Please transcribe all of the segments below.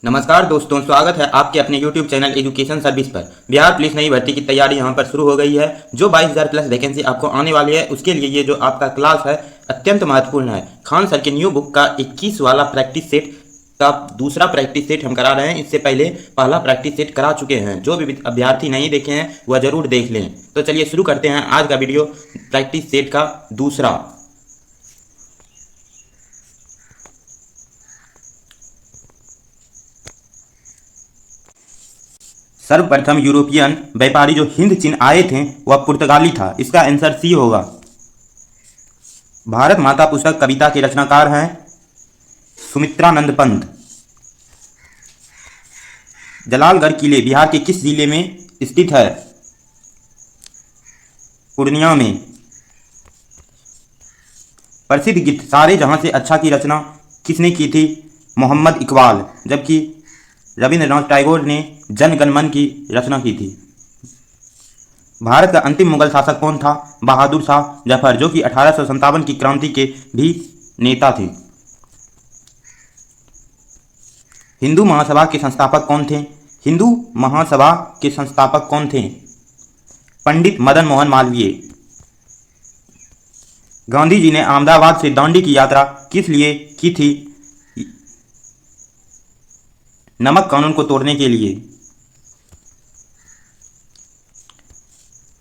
नमस्कार दोस्तों, स्वागत है आपके अपने YouTube चैनल एजुकेशन सर्विस पर। बिहार पुलिस नई भर्ती की तैयारी यहाँ पर शुरू हो गई है। जो 22,000 प्लस वैकेंसी आपको आने वाली है, उसके लिए ये जो आपका क्लास है अत्यंत महत्वपूर्ण है। खान सर के न्यू बुक का 21 वाला प्रैक्टिस सेट का दूसरा प्रैक्टिस सेट हम करा रहे हैं। इससे पहले पहला प्रैक्टिस सेट करा चुके हैं। जो भी अभ्यर्थी नहीं देखे हैं वह जरूर देख लें। तो चलिए शुरू करते हैं आज का वीडियो प्रैक्टिस सेट का दूसरा। सर्वप्रथम यूरोपियन व्यापारी जो हिंद चीन आए थे वह पुर्तगाली था। इसका आंसर सी होगा। भारत माता पुस्तक कविता के रचनाकार हैं सुमित्रानंद पंत। जलालगढ़ किले बिहार के किस जिले में स्थित है? पूर्णिया में। प्रसिद्ध गीत सारे जहां से अच्छा की रचना किसने की थी? मोहम्मद इकबाल। जबकि रविंद्रनाथ टैगोर ने जन गण मन की रचना की थी। भारत का अंतिम मुगल शासक कौन था? बहादुर शाह जफर, जो कि 1857 की क्रांति के भी नेता थे। हिंदू महासभा के संस्थापक कौन थे? हिंदू महासभा के संस्थापक कौन थे? पंडित मदन मोहन मालवीय। गांधी जी ने अहमदाबाद से दांडी की यात्रा किस लिए की थी? नमक कानून को तोड़ने के लिए।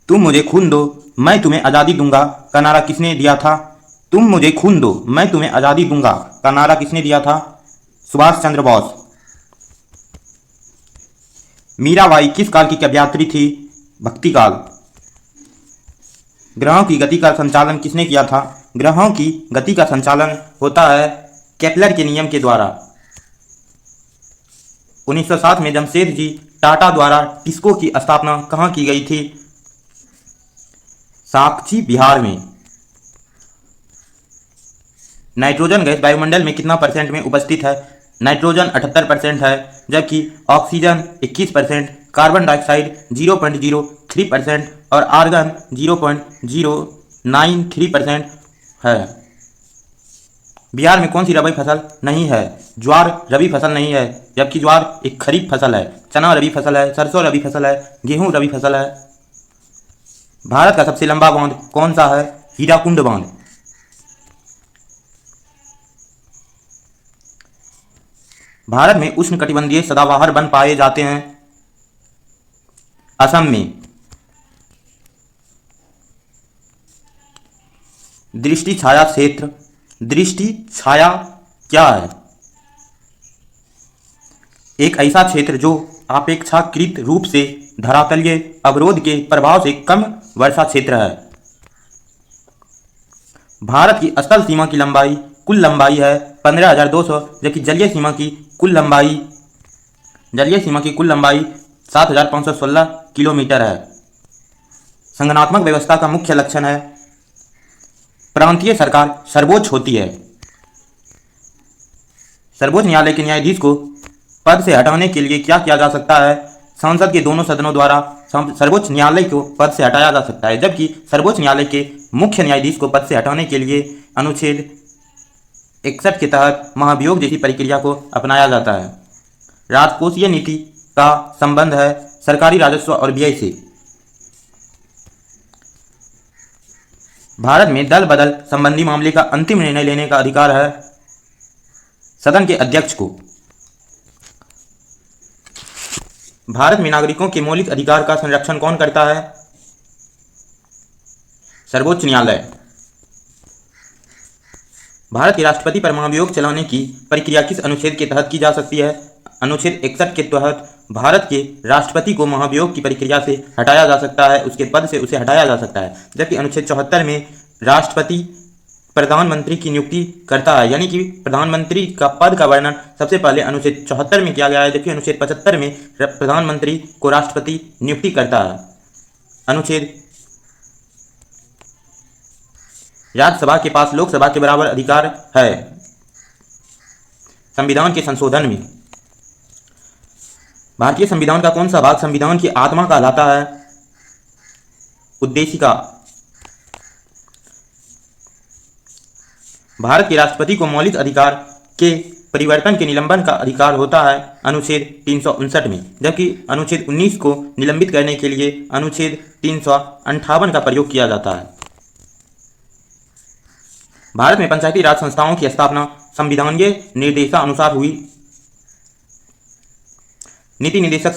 तुम मुझे खून दो मैं तुम्हें आज़ादी दूंगा का नारा किसने दिया था? तुम मुझे खून दो मैं तुम्हें आज़ादी दूंगा का नारा किसने दिया था? सुभाष चंद्र बोस। मीराबाई किस काल की कवयित्री थी? भक्ति काल। ग्रहों की गति का संचालन किसने किया था? ग्रहों की गति का संचालन होता है केपलर के नियम के द्वारा। 1907 में जमशेद जी टाटा द्वारा टिस्को की स्थापना कहाँ की गई थी? साक्षी बिहार में। नाइट्रोजन गैस वायुमंडल में कितना परसेंट में उपस्थित है? नाइट्रोजन 78% है, जबकि ऑक्सीजन 21%, कार्बन डाइऑक्साइड 0.03% और आर्गन 0.093% है। बिहार में कौन सी रबी फसल नहीं है? ज्वार रबी फसल नहीं है, जबकि ज्वार एक खरीफ फसल है। चना रबी फसल है, सरसों रबी फसल है, गेहूं रबी फसल है। भारत का सबसे लंबा बांध कौन सा है? हीराकुंड बांध। भारत में उष्णकटिबंधीय सदाबहार वन पाए जाते हैं असम में। दृष्टि छाया क्षेत्र, दृष्टि छाया क्या है? एक ऐसा क्षेत्र जो अपेक्षाकृत रूप से धरातलीय अवरोध के प्रभाव से कम वर्षा क्षेत्र है। भारत की स्थल सीमा की लंबाई कुल लंबाई है 15,200, जबकि जलीय सीमा की कुल लंबाई 7,516 किलोमीटर है। संगठनात्मक व्यवस्था का मुख्य लक्षण है प्रांतीय सरकार सर्वोच्च होती है। सर्वोच्च न्यायालय के न्यायाधीश को पद से हटाने के लिए क्या किया जा सकता है? संसद के दोनों सदनों द्वारा सर्वोच्च न्यायालय को पद से हटाया जा सकता है, जबकि सर्वोच्च न्यायालय के मुख्य न्यायाधीश को पद से हटाने के लिए अनुच्छेद 61 के तहत महाभियोग जैसी प्रक्रिया को अपनाया जाता है। राजकोषीय नीति का संबंध है सरकारी राजस्व और व्यय से। भारत में दल बदल संबंधी मामले का अंतिम निर्णय लेने का अधिकार है सदन के अध्यक्ष को। भारत में नागरिकों के मौलिक अधिकार का संरक्षण कौन करता है? सर्वोच्च न्यायालय। भारत के राष्ट्रपति पर महाभियोग चलाने की प्रक्रिया किस अनुच्छेद के तहत की जा सकती है? अनुच्छेद 61 के तहत भारत के राष्ट्रपति को महाभियोग की प्रक्रिया से हटाया जा सकता है, उसके पद से उसे हटाया जा सकता है। जबकि अनुच्छेद 74 में राष्ट्रपति प्रधानमंत्री की नियुक्ति करता है, यानी कि प्रधानमंत्री का पद का वर्णन सबसे पहले अनुच्छेद 74 में किया गया है, जबकि अनुच्छेद 75 में प्रधानमंत्री को राष्ट्रपति नियुक्ति करता है। अनुच्छेद राज्यसभा के पास लोकसभा के बराबर अधिकार है संविधान के संशोधन में। भारतीय संविधान का कौन सा भाग संविधान की आत्मा कहलाता है? उद्देशिका। भारत के राष्ट्रपति को मौलिक अधिकार के परिवर्तन के निलंबन का अधिकार होता है अनुच्छेद 359 में, जबकि अनुच्छेद 19 को निलंबित करने के लिए अनुच्छेद 358 का प्रयोग किया जाता है। भारत में पंचायती राज संस्थाओं की स्थापना संविधानीय निर्देशानुसार हुई। नीति निदेशक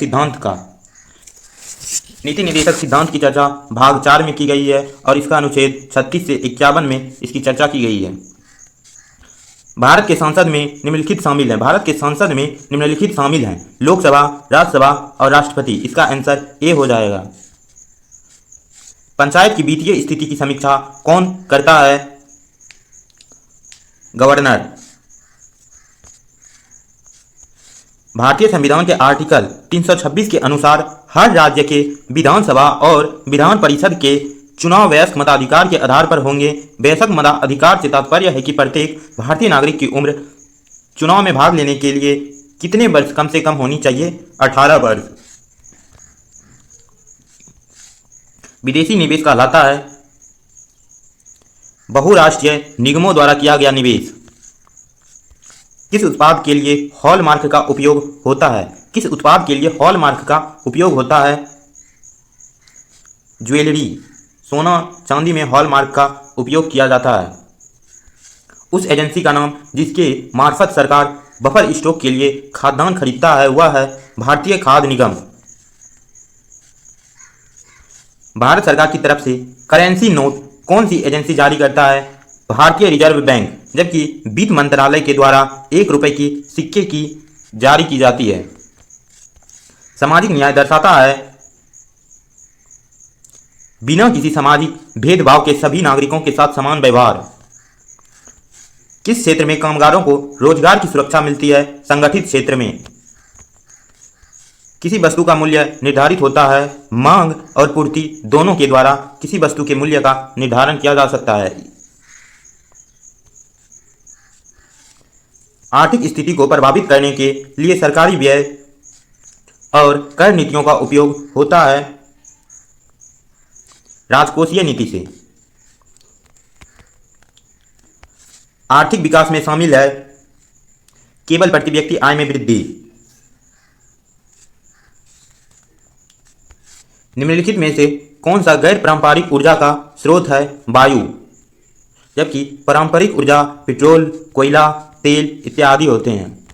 सिद्धांत की चर्चा भाग 4 में की गई है और इसका अनुच्छेद 36 से 51 में इसकी चर्चा की गई है। भारत के संसद में निम्नलिखित शामिल हैं लोकसभा, राज्यसभा और राष्ट्रपति। इसका आंसर ए हो जाएगा। पंचायत की वित्तीय स्थिति की समीक्षा कौन करता है? गवर्नर। भारतीय संविधान के आर्टिकल 326 के अनुसार हर राज्य के विधानसभा और विधान परिषद के चुनाव वयस्क मताधिकार के आधार पर होंगे। वयस्क मताधिकार से तात्पर्य है कि प्रत्येक भारतीय नागरिक की उम्र चुनाव में भाग लेने के लिए कितने वर्ष कम से कम होनी चाहिए? 18 वर्ष। विदेशी निवेश कहलाता है बहुराष्ट्रीय निगमों द्वारा किया गया निवेश। किस उत्पाद के लिए हॉलमार्क का उपयोग होता है? ज्वेलरी। सोना चांदी में हॉलमार्क का उपयोग किया जाता है। उस एजेंसी का नाम जिसके मार्फत सरकार बफर स्टॉक के लिए खाद्यान्न खरीदता है वह है भारतीय खाद्य निगम। भारत सरकार की तरफ से करेंसी नोट कौन सी एजेंसी जारी करता है? भारतीय रिजर्व बैंक। जबकि वित्त मंत्रालय के द्वारा 1 रुपए की सिक्के की जारी की जाती है। सामाजिक न्याय दर्शाता है बिना किसी सामाजिक भेदभाव के सभी नागरिकों के साथ समान व्यवहार। किस क्षेत्र में कामगारों को रोजगार की सुरक्षा मिलती है? संगठित क्षेत्र में। किसी वस्तु का मूल्य निर्धारित होता है मांग और पूर्ति दोनों के द्वारा किसी वस्तु के मूल्य का निर्धारण किया जा सकता है। आर्थिक स्थिति को प्रभावित करने के लिए सरकारी व्यय और कर नीतियों का उपयोग होता है राजकोषीय नीति से। आर्थिक विकास में शामिल है केवल प्रति व्यक्ति आय में वृद्धि। निम्नलिखित में से कौन सा गैर पारंपरिक ऊर्जा का स्रोत है? वायु। जबकि पारंपरिक ऊर्जा पेट्रोल, कोयला, तेल इत्यादि होते हैं।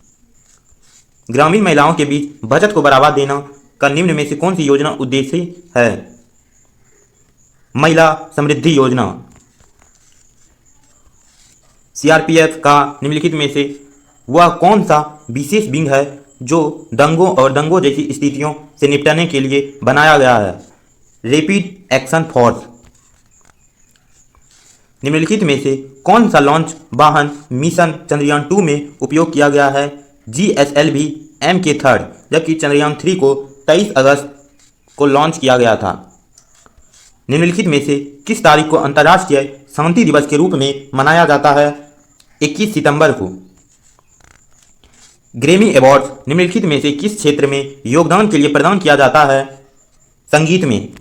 ग्रामीण महिलाओं के बीच बचत को बढ़ावा देना का निम्न में से कौन सी योजना उद्देश्य है? महिला समृद्धि योजना। सीआरपीएफ का निम्नलिखित में से वह कौन सा विशेष विंग है जो दंगों और दंगों जैसी स्थितियों से निपटने के लिए बनाया गया है? Rapid action force. निम्नलिखित में से कौन सा लॉन्च वाहन मिशन चंद्रयान 2 में उपयोग किया गया है? GSLV MK3। जबकि चंद्रयान 3 को 23 अगस्त को लॉन्च किया गया था। निम्नलिखित में से किस तारीख को अंतर्राष्ट्रीय शांति दिवस के रूप में मनाया जाता है? 21 सितंबर को। ग्रैमी अवार्ड्स निम्नलिखित में से किस क्षेत्र में योगदान के लिए प्रदान किया जाता है? संगीत में।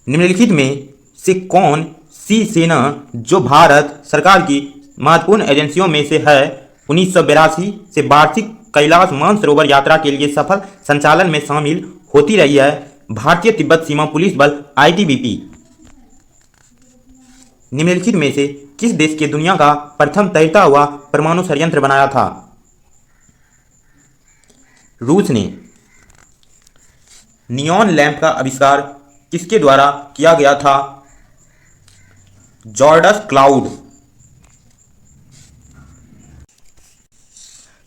निम्नलिखित में से कौन सी सेना जो भारत सरकार की महत्वपूर्ण एजेंसियों में से है 1982 से वार्षिक कैलाश मानसरोवर यात्रा के लिए सफल संचालन में शामिल होती रही है? भारतीय तिब्बत सीमा पुलिस बल ITBP। निम्नलिखित में से किस देश के दुनिया का प्रथम तैरता हुआ परमाणु संयंत्र बनाया था? रूस ने। नियॉन लैंप का आविष्कार किसके द्वारा किया गया था? जॉर्डस क्लाउड।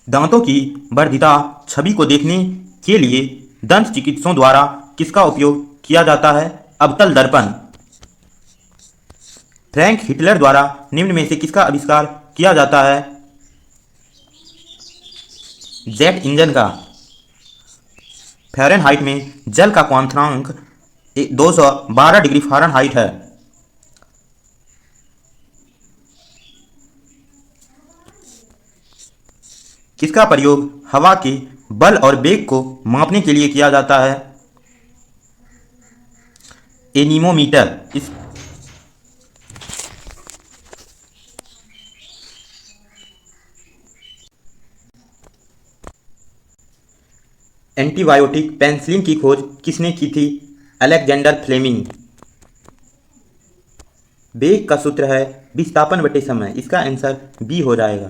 दांतों की वर्धिता छवि को देखने के लिए दंत चिकित्सकों द्वारा किसका उपयोग किया जाता है? अवतल दर्पण। फ्रैंक हिटलर द्वारा निम्न में से किसका आविष्कार किया जाता है? जेट इंजन का। फ़ारेनहाइट में जल का क्वांथनांक 212 डिग्री फ़ारेनहाइट है। किसका प्रयोग हवा के बल और वेग को मापने के लिए किया जाता है? एनीमोमीटर। एंटीबायोटिक पेनिसिलिन की खोज किसने की थी? Alexander Fleming. वेग का सूत्र है विस्थापन बटे समय, इसका आंसर बी हो जाएगा।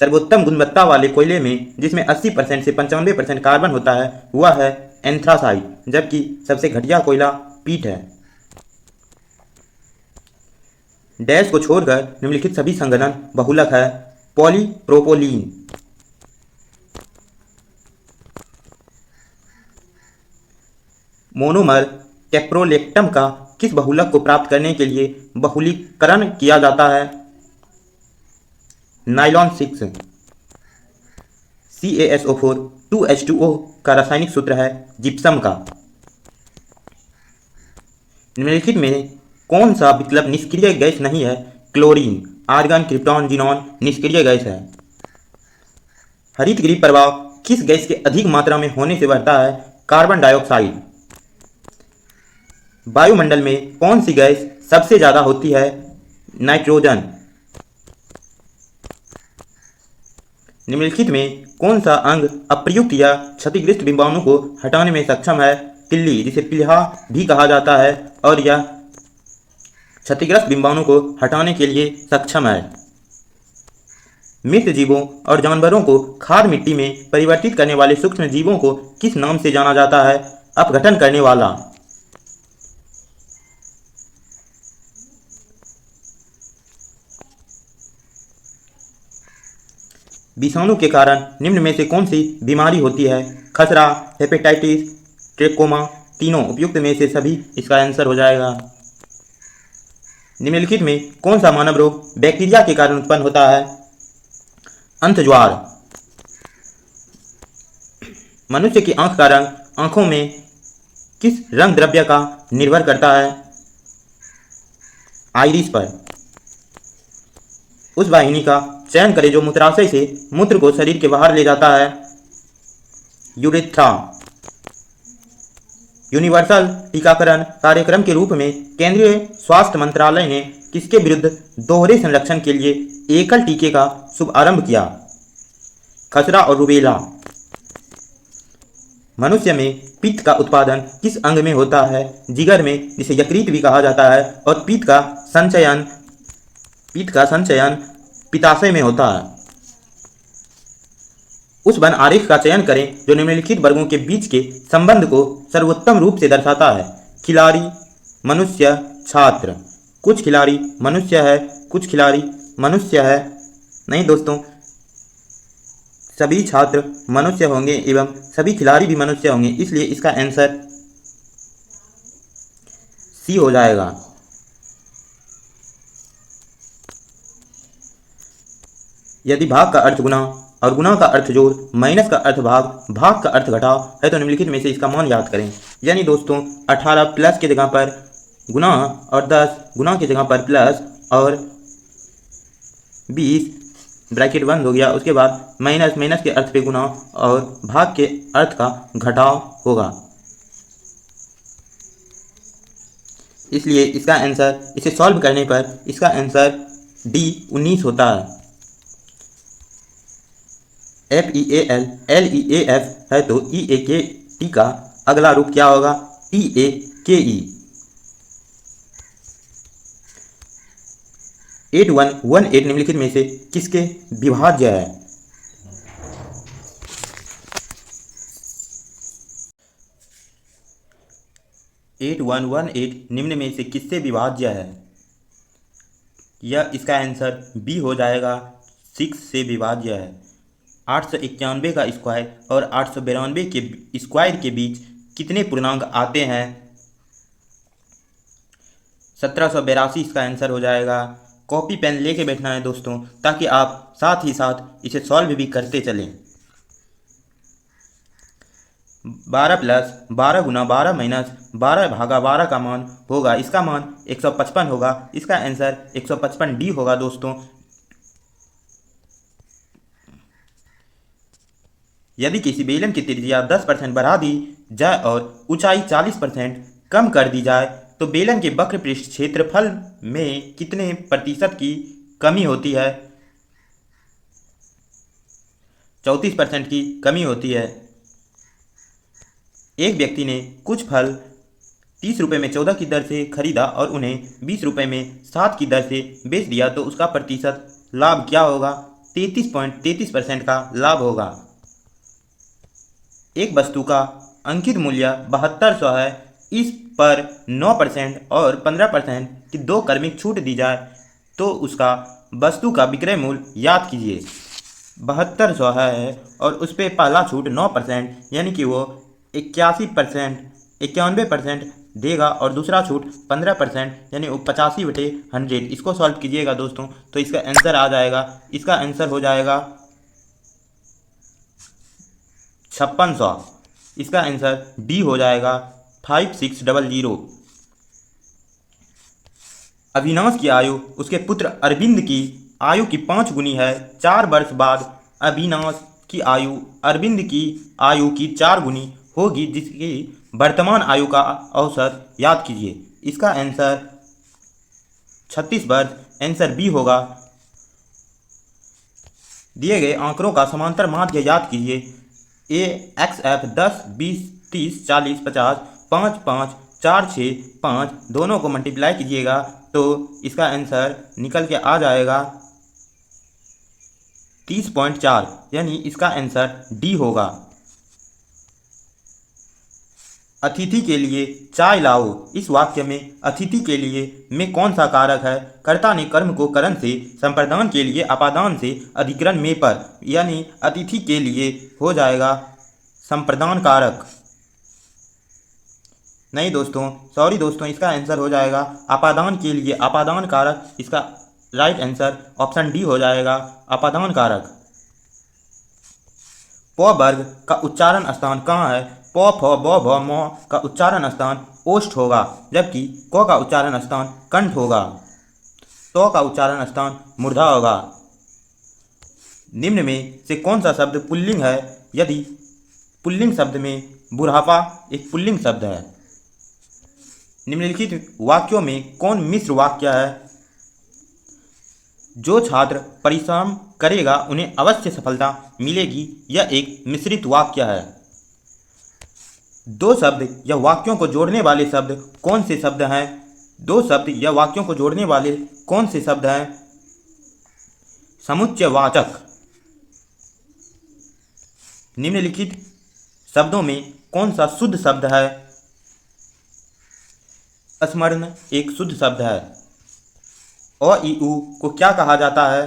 सर्वोत्तम गुणवत्ता वाले कोयले में जिसमें 80% से 95% कार्बन होता है वह है एंथ्रासाइट, जबकि सबसे घटिया कोयला पीट है। डैश को छोड़कर निम्नलिखित सभी संघनन बहुलक है। पॉलीप्रोपोलीन, मोनोमर कैप्रोलेक्टम का किस बहुलक को प्राप्त करने के लिए बहुलीकरण किया जाता है? नाइलॉन 6। CaSO4 2H2O का रासायनिक सूत्र है जिप्सम का। निम्नलिखित में कौन सा विकल्प निष्क्रिय गैस नहीं है? क्लोरीन, आर्गन, क्रिप्टॉन, जिनॉन निष्क्रिय गैस है। हरितगृह प्रभाव किस गैस के अधिक मात्रा में होने से बढ़ता है? Carbon dioxide. वायुमंडल में कौन सी गैस सबसे ज्यादा होती है? नाइट्रोजन। निम्नलिखित में कौन सा अंग अप्रयुक्त या क्षतिग्रस्त बिंबाणु को हटाने में सक्षम है? तिल्ली, जिसे प्लीहा भी कहा जाता है, और यह क्षतिग्रस्त बिंबाणु को हटाने के लिए सक्षम है। मृत जीवों और जानवरों को खाद मिट्टी में परिवर्तित करने वाले सूक्ष्म जीवों को किस नाम से जाना जाता है? अपघटन करने वाला। विषाणु के कारण निम्न में से कौन सी बीमारी होती है? खसरा, हेपेटाइटिस, ट्रेकोमा, तीनों उपयुक्त में से सभी इसका आंसर हो जाएगा। निम्नलिखित में कौन सा मानव रोग बैक्टीरिया के कारण उत्पन्न होता है? अंतज्वार। मनुष्य की आंख का रंग आंखों में किस रंग द्रव्य का निर्भर करता है? आइरिस पर। उस वाहिनी का चयन करें जो मूत्राशय से मूत्र को शरीर के बाहर ले जाता है। यूरेथ्रा। यूनिवर्सल टीकाकरण कार्यक्रम के रूप में केंद्रीय स्वास्थ्य मंत्रालय ने किसके विरुद्ध दोहरे संरक्षण के लिए एकल टीके का शुभारंभ किया? खसरा और रूबेला। मनुष्य में पित्त का उत्पादन किस अंग में होता है? जिगर में, जिसे यकृत भी कहा जाता है, और पित्त का संचयन पित्ताशय में होता है। उस वन आरेख का चयन करें जो निम्नलिखित वर्गों के बीच के संबंध को सर्वोत्तम रूप से दर्शाता है। खिलाड़ी, मनुष्य, छात्र। कुछ खिलाड़ी मनुष्य है, कुछ खिलाड़ी मनुष्य है। नहीं दोस्तों, सभी छात्र मनुष्य होंगे एवं सभी खिलाड़ी भी मनुष्य होंगे, इसलिए इसका आंसर सी हो जाएगा। यदि भाग का अर्थ गुना और गुना का अर्थ जोड़, माइनस का अर्थ भाग, भाग का अर्थ घटाव है तो निम्नलिखित में से इसका मान याद करें। यानी दोस्तों 18 प्लस की जगह पर गुना और 10 गुना की जगह पर प्लस और 20 ब्रैकेट बंद हो गया, उसके बाद माइनस, माइनस के अर्थ पे गुना और भाग के अर्थ का घटाव होगा। इसलिए इसका आंसर, इसे सॉल्व करने पर इसका आंसर डी 19 होता है। FEAL LEAF है तो EAKT का अगला रूप क्या होगा? TAKE। 8118 निम्नलिखित में से किसके विभाज्य है? 8118 निम्न में से किससे विभाज्य है? यह इसका आंसर बी हो जाएगा, 6 से विभाज्य है। 891 का स्क्वायर और 892 के स्क्वायर के बीच कितने पूर्णांक आते हैं? 1782 इसका आंसर हो जाएगा। कॉपी पेन लेके बैठना है दोस्तों, ताकि आप साथ ही साथ इसे सॉल्व भी करते चलें। 12 प्लस 12 गुना 12 माइनस 12 भागा 12 का मान होगा, इसका मान 155 होगा। इसका आंसर 155 डी होगा दोस्तों। यदि किसी बेलन की त्रिज्या 10% बढ़ा दी जाए और ऊंचाई 40% कम कर दी जाए तो बेलन के वक्र पृष्ठ क्षेत्रफल में कितने प्रतिशत की कमी होती है? 34% की कमी होती है। एक व्यक्ति ने कुछ फल 30 रुपये में 14 की दर से खरीदा और उन्हें 20 रुपये में 7 की दर से बेच दिया तो उसका प्रतिशत लाभ क्या होगा? 33.33% का लाभ होगा। एक वस्तु का अंकित मूल्य 7200 है, इस पर 9% और 15% की दो क्रमिक छूट दी जाए तो उसका वस्तु का विक्रय मूल्य याद कीजिए। 7200 है और उस पर पहला छूट 9% यानी कि वो 91% देगा और दूसरा छूट 15% यानी वो 85/100। इसको सॉल्व कीजिएगा दोस्तों तो इसका आंसर आ जाएगा। इसका आंसर हो जाएगा 5600। इसका आंसर डी हो जाएगा 5600। अविनाश की आयु उसके पुत्र अरविंद की आयु की 5 गुनी है। 4 वर्ष बाद अविनाश की आयु अरविंद की आयु की 4 गुनी होगी, जिसकी वर्तमान आयु का औसत याद कीजिए। इसका आंसर 36 वर्ष आंसर बी होगा। दिए गए आंकड़ों का समांतर माध्य याद कीजिए। ए एक्स एफ 10 20 30 40 50 5 5 4 6 5 दोनों को मल्टीप्लाई कीजिएगा तो इसका आंसर निकल के आ जाएगा 30.4 यानी इसका आंसर डी होगा। अतिथि के लिए चाय लाओ। इस वाक्य में अतिथि के लिए में कौन सा कारक है? कर्ता ने कर्म को करण से, संप्रदान के लिए अपादान से, अधिकरण में पर, यानी अतिथि के लिए हो जाएगा संप्रदान कारक। नहीं दोस्तों, सॉरी दोस्तों, इसका आंसर हो जाएगा अपादान के लिए अपादान कारक। इसका राइट आंसर ऑप्शन डी हो जाएगा अपादान कारक। प वर्ग का उच्चारण स्थान कहाँ है? प फ ब भ म का उच्चारण स्थान ओष्ठ होगा, जबकि क का उच्चारण स्थान कंठ होगा। तो का उच्चारण स्थान मूर्धा होगा। निम्न में से कौन सा शब्द पुल्लिंग है? यदि पुल्लिंग शब्द में बुढ़ापा एक पुल्लिंग शब्द है। निम्नलिखित वाक्यों में कौन मिश्र वाक्य है? जो छात्र परिश्रम करेगा उन्हें अवश्य सफलता मिलेगी, यह एक मिश्रित वाक्य है। दो शब्द या वाक्यों को जोड़ने वाले शब्द कौन से शब्द हैं? दो शब्द या वाक्यों को जोड़ने वाले कौन से शब्द हैं? समुच्चयवाचक। निम्नलिखित शब्दों में कौन सा शुद्ध शब्द है? स्मरण एक शुद्ध शब्द है। अ इ उ को क्या कहा जाता है?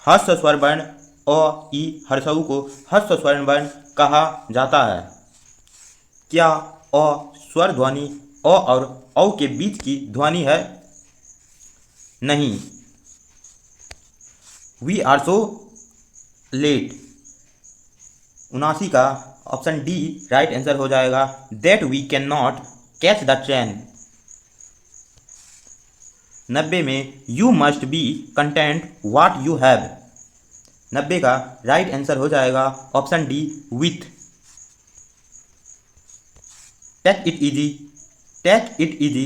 हर्ष स्वर वर्ण। अ इ हर्षऊ को हर्ष स्वर वर्ण कहा जाता है। क्या अ स्वर ध्वनि अ और औ के बीच की ध्वनि है? नहीं। वी आर सो लेट 79 का ऑप्शन डी राइट आंसर हो जाएगा। That we can not catch the train 90 में you must be content what you have 90 का राइट आंसर हो जाएगा option D with. Take it easy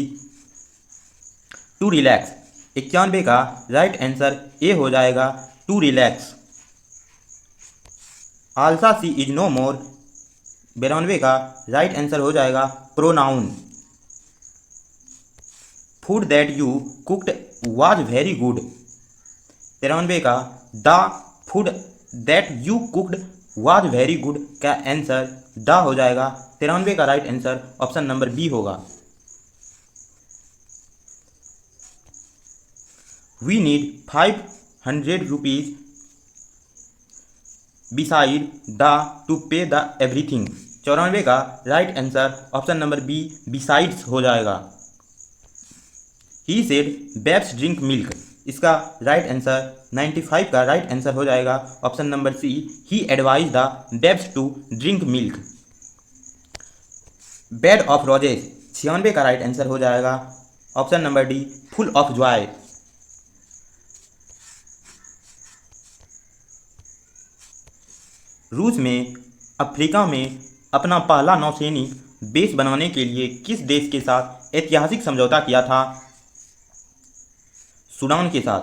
to relax 91 का right answer A हो जाएगा to relax. Alas she is no more 92 का right answer हो जाएगा pronoun. Food that you cooked was very good 93 का the food that you cooked was very good का answer the हो जाएगा। 93 का right answer option number B होगा। We need 500 rupees beside the to pay the everything 94 का right answer option number B besides हो जाएगा। He said babes drink milk इसका right answer 95 का राइट आंसर हो जाएगा option number C he advise the babes to drink milk. Bed of roses 96 का right answer हो जाएगा option number D full of Joy. रूस में अफ्रीका में अपना पहला नौसैनिक बेस बनाने के लिए किस देश के साथ ऐतिहासिक समझौता किया था? सूडान के साथ।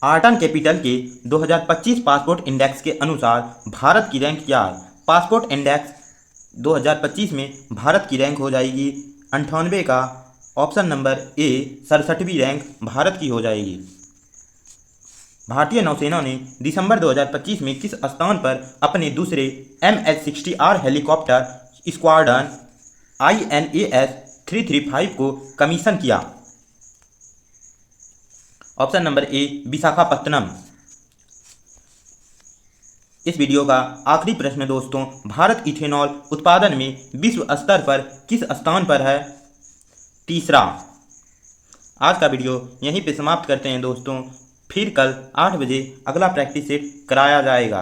आर्टन कैपिटल के 2025 पासपोर्ट इंडेक्स के अनुसार भारत की रैंक क्या है? पासपोर्ट इंडेक्स 2025 में भारत की रैंक हो जाएगी 98 का। ऑप्शन नंबर ए 67वीं रैंक भारत की हो जाएगी। भारतीय नौसेना ने दिसंबर 2025 में किस स्थान पर अपने दूसरे MH-60R हेलीकॉप्टर स्क्वाड्रन INAS 335 को कमीशन किया? ऑप्शन नंबर ए विशाखापत्तनम। इस वीडियो का आखिरी प्रश्न दोस्तों, भारत इथेनॉल उत्पादन में विश्व स्तर पर किस स्थान पर है? तीसरा। आज का वीडियो यहीं पे समाप्त करते हैं दोस्तों। फिर कल 8 बजे अगला प्रैक्टिस सेट कराया जाएगा।